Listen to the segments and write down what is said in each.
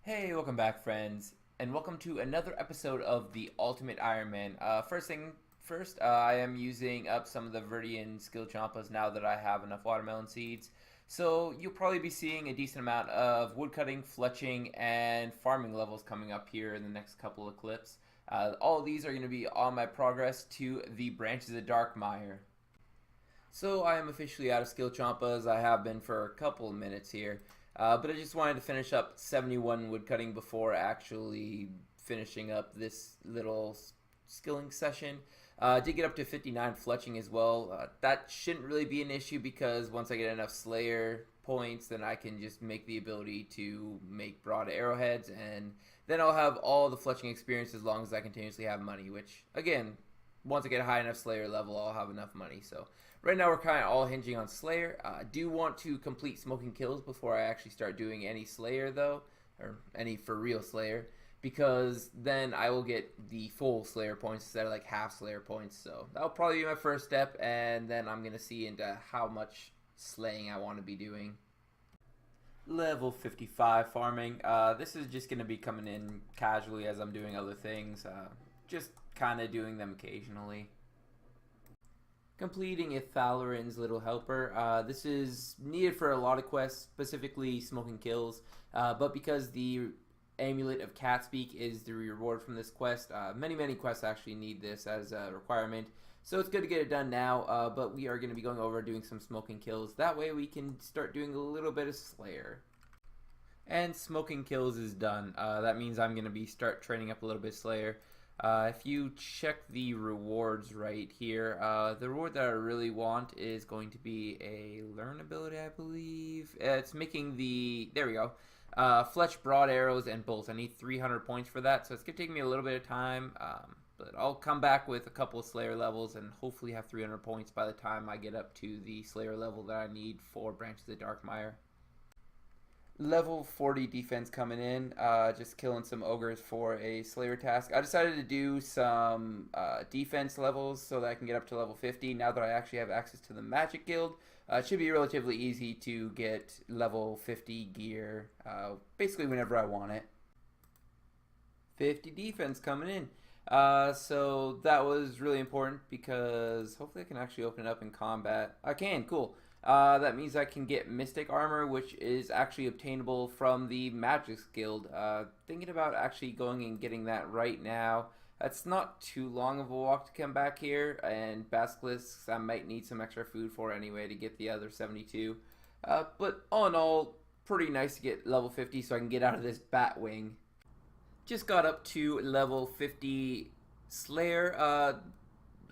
Hey, welcome back, friends, and welcome to another episode of the Ultimate Ironman. First thing first, I am using up some of the Viridian skill champas now that I have enough watermelon seeds. So you'll probably be seeing a decent amount of woodcutting, fletching, and farming levels coming up here in the next couple of clips. All of these are going to be on my progress to the Branches of Darkmire. So I am officially out of skill champas. I have been for a couple of minutes here. But I just wanted to finish up 71 woodcutting before actually finishing up this little skilling session. I did get up to 59 fletching as well. That shouldn't really be an issue because once I get enough Slayer points, then I can just make the ability to make broad arrowheads, and then I'll have all the fletching experience as long as I continuously have money, which, again, once I get a high enough Slayer level, I'll have enough money. So right now we're kind of all hinging on Slayer. I do want to complete smoking kills before I actually start doing any Slayer, though, or any for real Slayer, because then I will get the full Slayer points instead of like half Slayer points. So that'll probably be my first step, and then I'm gonna see into how much slaying I want to be doing. Level 55 farming. This is just gonna be coming in casually as I'm doing other things. Just kind of doing them occasionally. Completing Ithalarin's Little Helper. This is needed for a lot of quests, specifically smoking kills, but because the Amulet of Catspeak is the reward from this quest, many quests actually need this as a requirement, so it's good to get it done now, but we are going to be going over doing some smoking kills. That way we can start doing a little bit of Slayer. And smoking kills is done. That means I'm going to be start training up a little bit of Slayer. If you check the rewards right here, the reward that I really want is going to be a learn ability, I believe. It's making the, there we go, fletch broad arrows and bolts. I need 300 points for that, so it's going to take me a little bit of time, but I'll come back with a couple of Slayer levels and hopefully have 300 points by the time I get up to the Slayer level that I need for Branches of Darkmire. Level 40 defense coming in, just killing some ogres for a Slayer task. I decided to do some defense levels so that I can get up to level 50 now that I actually have access to the Magic Guild. It should be relatively easy to get level 50 gear basically whenever I want it. 50 defense coming in. So that was really important because hopefully I can actually open it up in combat. I can, cool. That means I can get Mystic Armor, which is actually obtainable from the Magic Guild. Thinking about actually going and getting that right now. That's not too long of a walk to come back here, and Basilisks I might need some extra food for anyway to get the other 72. But all in all, pretty nice to get level 50 so I can get out of this Batwing. Just got up to level 50 Slayer.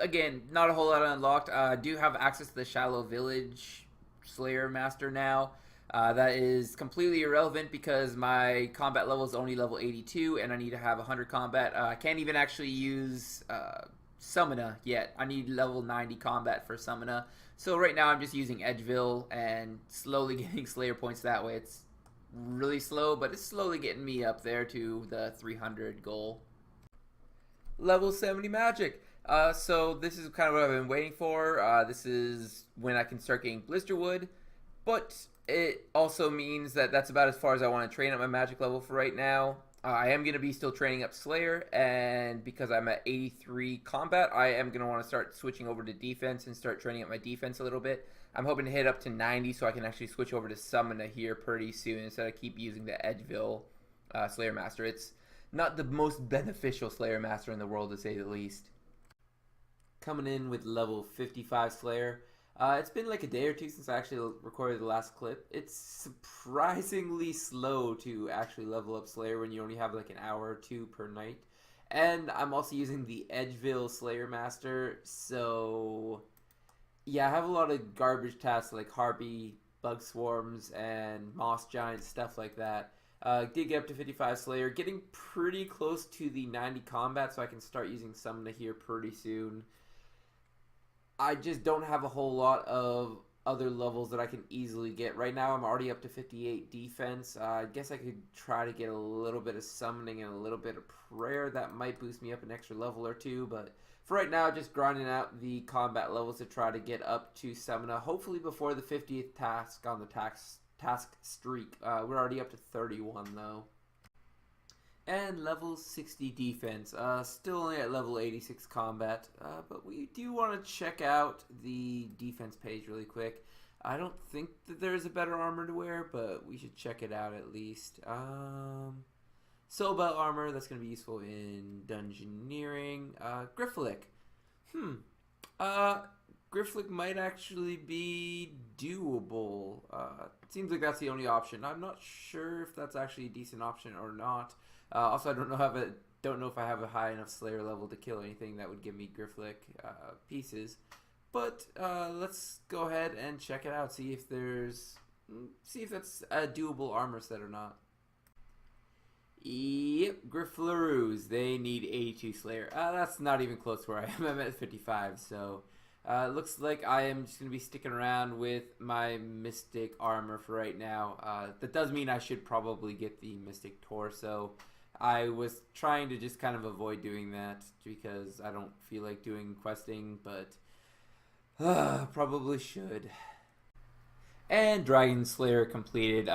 Again, not a whole lot unlocked. I do have access to the Shallow Village Slayer Master now. That is completely irrelevant because my combat level is only level 82 and I need to have 100 combat. I can't even actually use Summona yet. I need level 90 combat for Summona. So right now I'm just using Edgeville and slowly getting Slayer points that way. It's really slow, but it's slowly getting me up there to the 300 goal. Level 70 magic. So this is kind of what I've been waiting for. This is when I can start getting Blisterwood, but it also means that that's about as far as I want to train up my magic level for right now. I am going to be still training up Slayer, and because I'm at 83 combat, I am going to want to start switching over to defense and start training up my defense a little bit. I'm hoping to hit up to 90 so I can actually switch over to Summona here pretty soon instead of keep using the Edgeville Slayer Master. It's not the most beneficial Slayer Master in the world, to say the least. Coming in with level 55 Slayer. It's been like a day or two since I actually recorded the last clip. It's surprisingly slow to actually level up Slayer when you only have like an hour or two per night. And I'm also using the Edgeville Slayer Master, so yeah, I have a lot of garbage tasks like Harpy, Bug Swarms, and Moss Giants, stuff like that. Did get up to 55 Slayer, getting pretty close to the 90 combat, so I can start using Summona here pretty soon. I just don't have a whole lot of other levels that I can easily get. Right now I'm already up to 58 defense. I guess I could try to get a little bit of summoning and a little bit of prayer. That might boost me up an extra level or two, but for right now, just grinding out the combat levels to try to get up to Summona, hopefully before the 50th task on the task streak. We're already up to 31 though. And level 60 defense. Still only at level 86 combat. But we do want to check out the defense page really quick. I don't think that there's a better armor to wear, but we should check it out at least. Soul Belt armor, that's going to be useful in dungeoneering. Grifflick. Grifflick might actually be doable. Seems like that's the only option. I'm not sure if that's actually a decent option or not. Also, I don't know if I have a high enough Slayer level to kill anything that would give me Grifflick pieces. But let's go ahead and check it out. See if that's a doable armor set or not. Yep, Grifflaroos. They need 82 Slayer. That's not even close to where I am. I'm at 55, so looks like I am just going to be sticking around with my Mystic armor for right now. That does mean I should probably get the Mystic Torso. I was trying to just kind of avoid doing that because I don't feel like doing questing, but probably should. And Dragon Slayer completed.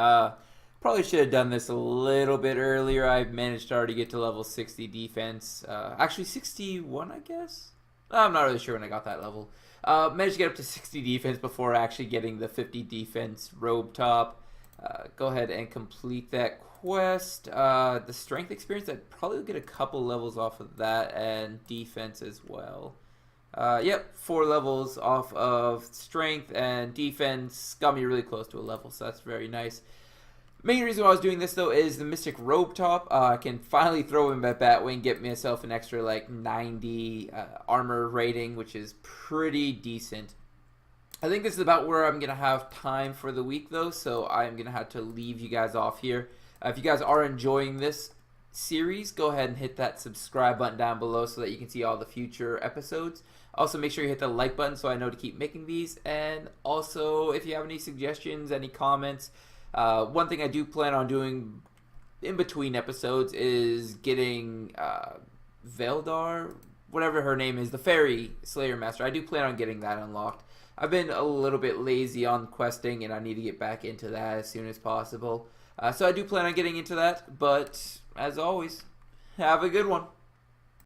Probably should have done this a little bit earlier. I managed to already get to level 60 defense. Actually 61, I guess? I'm not really sure when I got that level. Managed to get up to 60 defense before actually getting the 50 defense robe top. Go ahead and complete that quest. The strength experience, I'd probably get a couple levels off of that, and defense as well. Yep, 4 levels off of strength, and defense got me really close to a level, so that's very nice. Main reason why I was doing this though is the Mystic Robe Top. I can finally throw him at Batwing, get myself an extra like 90 armor rating, which is pretty decent. I think this is about where I'm going to have time for the week though, so I'm going to have to leave you guys off here. If you guys are enjoying this series, go ahead and hit that subscribe button down below so that you can see all the future episodes. Also, make sure you hit the like button so I know to keep making these. And also, if you have any suggestions, any comments, one thing I do plan on doing in between episodes is getting Veldar, whatever her name is, the Fairy Slayer Master. I do plan on getting that unlocked. I've been a little bit lazy on questing, and I need to get back into that as soon as possible. So I do plan on getting into that, but as always, have a good one.